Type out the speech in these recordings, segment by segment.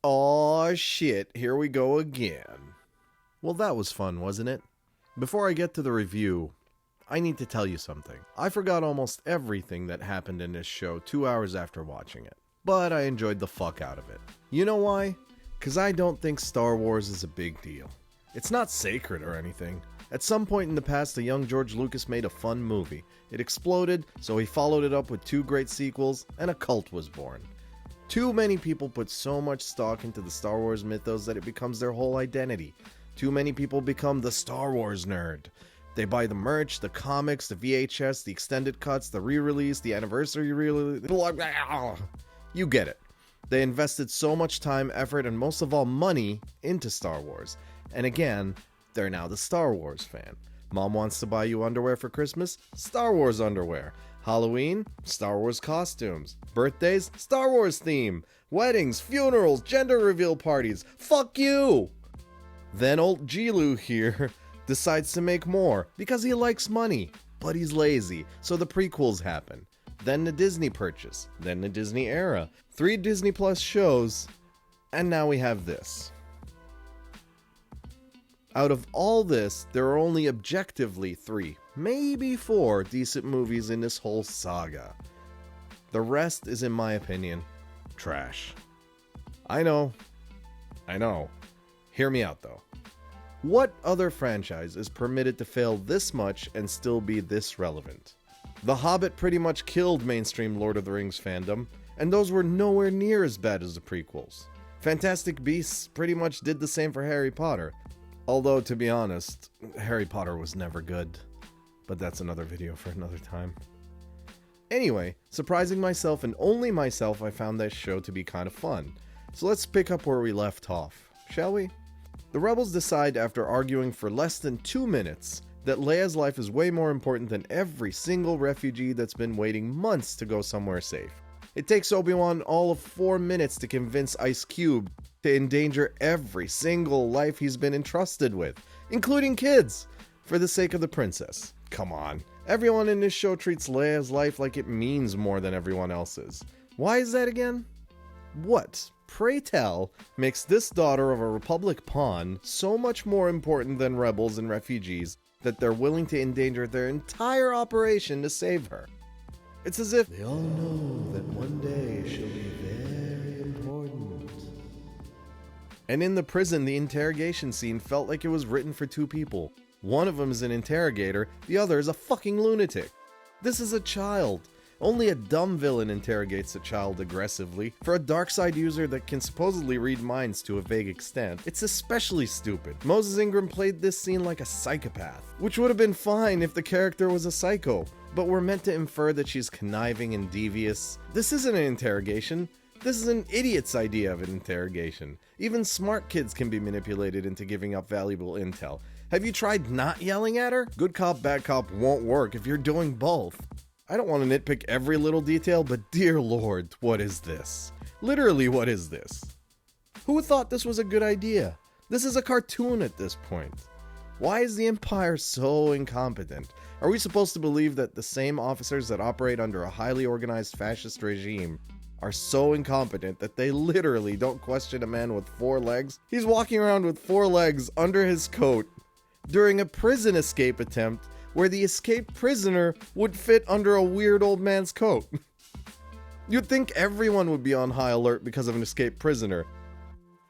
Aw, shit, here we go again. Well, that was fun, wasn't it? Before I get to the review, I need to tell you something. I forgot almost everything that happened in this show 2 hours after watching it, but I enjoyed the fuck out of it. You know why? Because I don't think Star Wars is a big deal. It's not sacred or anything. At some point in the past, a young George Lucas made a fun movie. It exploded, so he followed it up with 2 great sequels, and a cult was born. Too many people put so much stock into the Star Wars mythos that it becomes their whole identity. Too many people become the Star Wars nerd. They buy the merch, the comics, the VHS, the extended cuts, the re-release, the anniversary re-release. You get it. They invested so much time, effort, and most of all money into Star Wars. And again, they're now the Star Wars fan. Mom wants to buy you underwear for Christmas? Star Wars underwear. Halloween? Star Wars costumes. Birthdays? Star Wars theme. Weddings, funerals, gender reveal parties. Fuck you! Then old Gilu here decides to make more because he likes money, but he's lazy, so the prequels happen. Then the Disney purchase, then the Disney era, 3 Disney Plus shows, and now we have this. Out of all this, there are only objectively 3, maybe 4 decent movies in this whole saga. The rest is, in my opinion, trash. I know. Hear me out though. What other franchise is permitted to fail this much and still be this relevant? The Hobbit pretty much killed mainstream Lord of the Rings fandom, and those were nowhere near as bad as the prequels. Fantastic Beasts pretty much did the same for Harry Potter. Although, to be honest, Harry Potter was never good. But that's another video for another time. Anyway, surprising myself and only myself, I found this show to be kind of fun. So let's pick up where we left off, shall we? The rebels decide after arguing for less than 2 minutes that Leia's life is way more important than every single refugee that's been waiting months to go somewhere safe. It takes Obi-Wan all of 4 minutes to convince Ice Cube to endanger every single life he's been entrusted with, including kids, for the sake of the princess. Come on. Everyone in this show treats Leia's life like it means more than everyone else's. Why is that again? What, pray tell, makes this daughter of a Republic pawn so much more important than rebels and refugees that they're willing to endanger their entire operation to save her? It's as if they all know that one day she'll be very important. And in the prison, the interrogation scene felt like it was written for 2 people. One of them is an interrogator, the other is a fucking lunatic. This is a child. Only a dumb villain interrogates a child aggressively. For a dark side user that can supposedly read minds to a vague extent, it's especially stupid. Moses Ingram played this scene like a psychopath, which would have been fine if the character was a psycho, but we're meant to infer that she's conniving and devious. This isn't an interrogation. This is an idiot's idea of an interrogation. Even smart kids can be manipulated into giving up valuable intel. Have you tried not yelling at her? Good cop, bad cop won't work if you're doing both. I don't want to nitpick every little detail, but dear Lord, what is this? Literally, what is this? Who thought this was a good idea? This is a cartoon at this point. Why is the Empire so incompetent? Are we supposed to believe that the same officers that operate under a highly organized fascist regime are so incompetent that they literally don't question a man with 4 legs? He's walking around with 4 legs under his coat during a prison escape attempt where the escaped prisoner would fit under a weird old man's coat. You'd think everyone would be on high alert because of an escaped prisoner.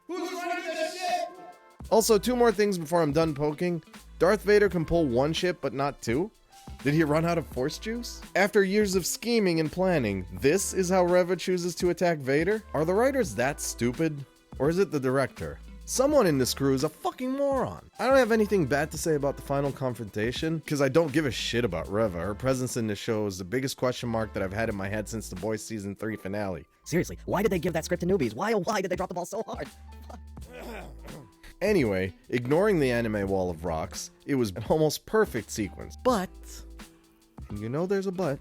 Who's running the ship? Also, 2 more things before I'm done poking. Darth Vader can pull 1 ship but not 2? Did he run out of force juice? After years of scheming and planning, this is how Reva chooses to attack Vader? Are the writers that stupid? Or is it the director? Someone in this crew is a fucking moron. I don't have anything bad to say about the final confrontation, because I don't give a shit about Reva. Her presence in this show is the biggest question mark that I've had in my head since The Boys Season 3 finale. Seriously, why did they give that script to newbies? Why, oh why did they drop the ball so hard? Anyway, ignoring the anime wall of rocks, it was an almost perfect sequence. But, and you know there's a but,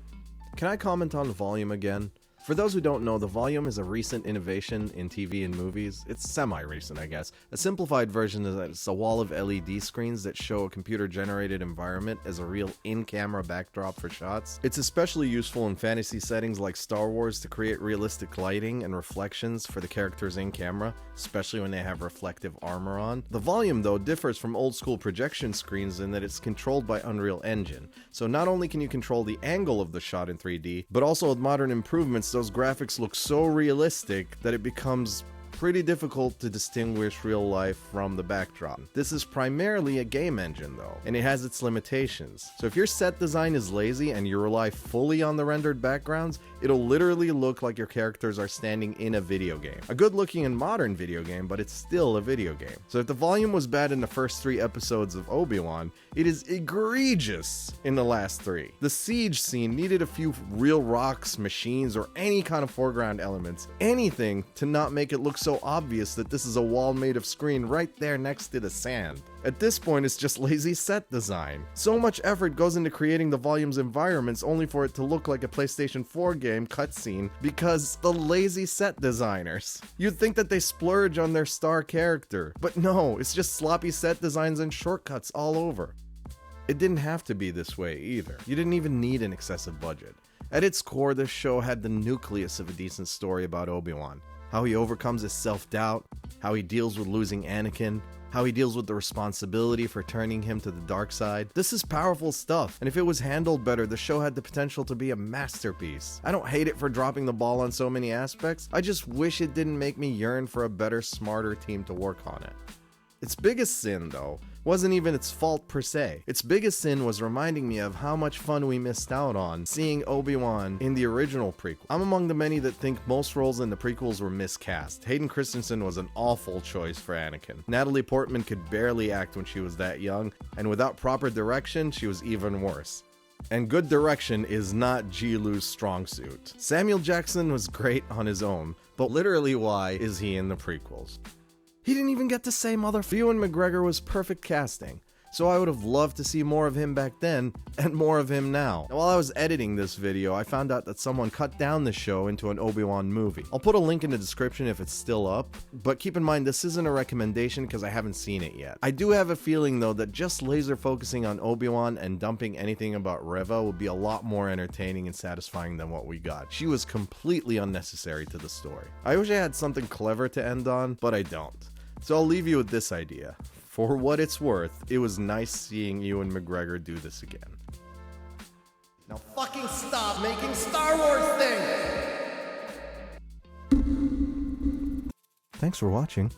can I comment on the volume again? For those who don't know, the volume is a recent innovation in TV and movies. It's semi-recent, I guess. A simplified version is that it's a wall of LED screens that show a computer-generated environment as a real in-camera backdrop for shots. It's especially useful in fantasy settings like Star Wars to create realistic lighting and reflections for the characters in camera, especially when they have reflective armor on. The volume, though, differs from old-school projection screens in that it's controlled by Unreal Engine. So not only can you control the angle of the shot in 3D, but also with modern improvements, those graphics look so realistic that it becomes pretty difficult to distinguish real life from the backdrop. This is primarily a game engine though, and it has its limitations. So if your set design is lazy and you rely fully on the rendered backgrounds, it'll literally look like your characters are standing in a video game. A good looking and modern video game, but it's still a video game. So if the volume was bad in the first 3 episodes of Obi-Wan, it is egregious in the last 3. The siege scene needed a few real rocks, machines, or any kind of foreground elements, anything to not make it look so obvious that this is a wall made of screen right there next to the sand. At this point, it's just lazy set design. So much effort goes into creating the volume's environments only for it to look like a PlayStation 4 game cutscene because the lazy set designers. You'd think that they splurge on their star character, but no, it's just sloppy set designs and shortcuts all over. It didn't have to be this way either. You didn't even need an excessive budget. At its core, this show had the nucleus of a decent story about Obi-Wan. How he overcomes his self-doubt, how he deals with losing Anakin, how he deals with the responsibility for turning him to the dark side. This is powerful stuff, and if it was handled better, the show had the potential to be a masterpiece. I don't hate it for dropping the ball on so many aspects, I just wish it didn't make me yearn for a better, smarter team to work on it. Its biggest sin, though, wasn't even its fault per se. Its biggest sin was reminding me of how much fun we missed out on seeing Obi-Wan in the original prequel. I'm among the many that think most roles in the prequels were miscast. Hayden Christensen was an awful choice for Anakin. Natalie Portman could barely act when she was that young, and without proper direction, she was even worse. And good direction is not Ji-Lu's strong suit. Samuel Jackson was great on his own, but literally why is he in the prequels? He didn't even get to say mother. Ewan McGregor was perfect casting, so I would have loved to see more of him back then, and more of him now. While I was editing this video, I found out that someone cut down the show into an Obi-Wan movie. I'll put a link in the description if it's still up, but keep in mind this isn't a recommendation because I haven't seen it yet. I do have a feeling though that just laser focusing on Obi-Wan and dumping anything about Reva would be a lot more entertaining and satisfying than what we got. She was completely unnecessary to the story. I wish I had something clever to end on, but I don't. So I'll leave you with this idea. For what it's worth, it was nice seeing Ewan McGregor do this again. Now fucking stop making Star Wars things! Thanks for watching.